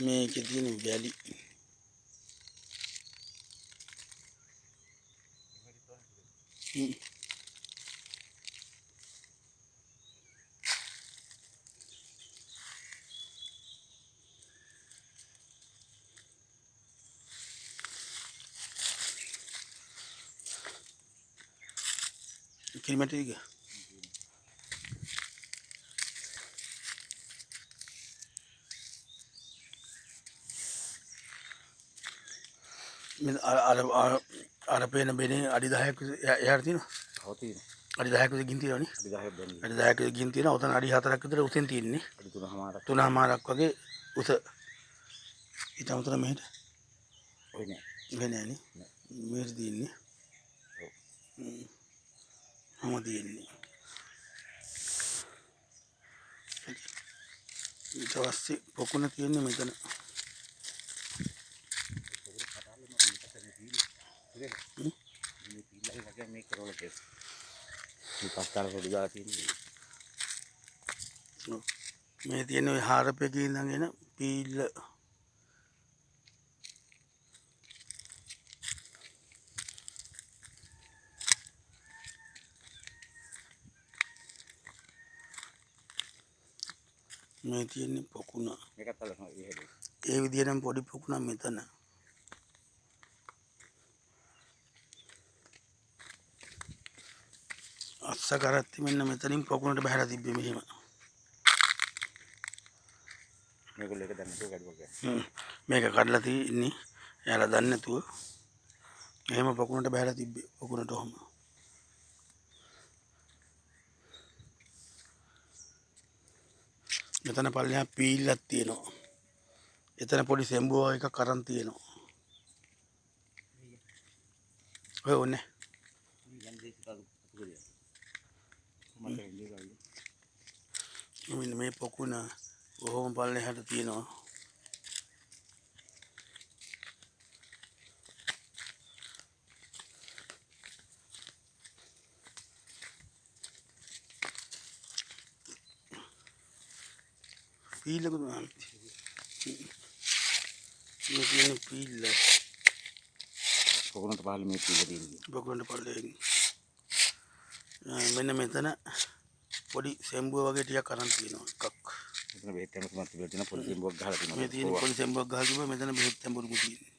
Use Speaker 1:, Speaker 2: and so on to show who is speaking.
Speaker 1: මේකේ තියෙන වැලි කිලෝමීටර් එක මේ අර පේන බෙනේ අඩි 10ක් එහාට තියෙනවා.
Speaker 2: ඔව් තියෙනවා.
Speaker 1: අඩි 10ක් විතර ගින් තියෙනවනේ.
Speaker 2: අඩි 10ක් දැන්
Speaker 1: අඩි 10ක් විතර ගින් තියෙනවා. උතන අඩි 4ක් විතර උසෙන් තියෙන්නේ.
Speaker 2: අඩි 3මාරක්.
Speaker 1: 3මාරක් වගේ උස. ඊට අමතරව මෙහෙට
Speaker 2: ඔය නෑ.
Speaker 1: වෙන්නේ නෑනේ. මෙහෙට තියෙන්නේ. ඔව්. තියෙන්නේ. ඊට පස්සේ පොකුණ තියෙන්නේ මෙතන. මේ තියෙන ඔය හාරපෙක ඉඳන් එන පීල්ල මේ තියෙන්නේ පොකුණ.
Speaker 2: මේකත් අල්ලනවා ඉහෙල.
Speaker 1: ඒ විදිහටම පොඩි පොකුණක් මෙතන. අස්ස කරත්ති මෙන්න මෙතනින් පොකුණට බහැලා තිබ්බේ මෙහෙම.
Speaker 2: මේගොල්ලෝ ඒක දන්නේ නැතුව ගැඩුවා ගෑ.
Speaker 1: මේක කඩලා තියෙන්නේ. එයාලා දන්නේ නැතුව. එහෙම පොකුණට බහැලා තිබ්බේ. පොකුණට ඔහම. මෙතන පල්ලෙහා පීල්ලක් තියෙනවා. එතන පොඩි සෙම්බුව එකක් අරන් තියෙනවා. ඔය ඕනේ. මෙන්න මේ පොකුණ කොහොම පල්ලෙහාට තියෙනවා. පීල්ලක දුන්නා. මේ තියෙන පීල්ල
Speaker 2: පොකුණට පහළ මේ පීල්ල තියෙනවා.
Speaker 1: පොකුණට පල්ලෙහින් මෙන්න මෙතන පොඩි සෙම්බුව වගේ ටිකක් අරන් තියෙනවා එකක්.
Speaker 2: මෙතන බෙහෙත් හැමතුමක් තිබිලා තියෙනවා. පොඩි සෙම්බුවක් ගහලා තියෙනවා.
Speaker 1: මේ තියෙන පොඩි සෙම්බුවක් ගහලා තිබ්බා. මෙතන බෙහෙත් හැඹුරුකු තියෙනවා.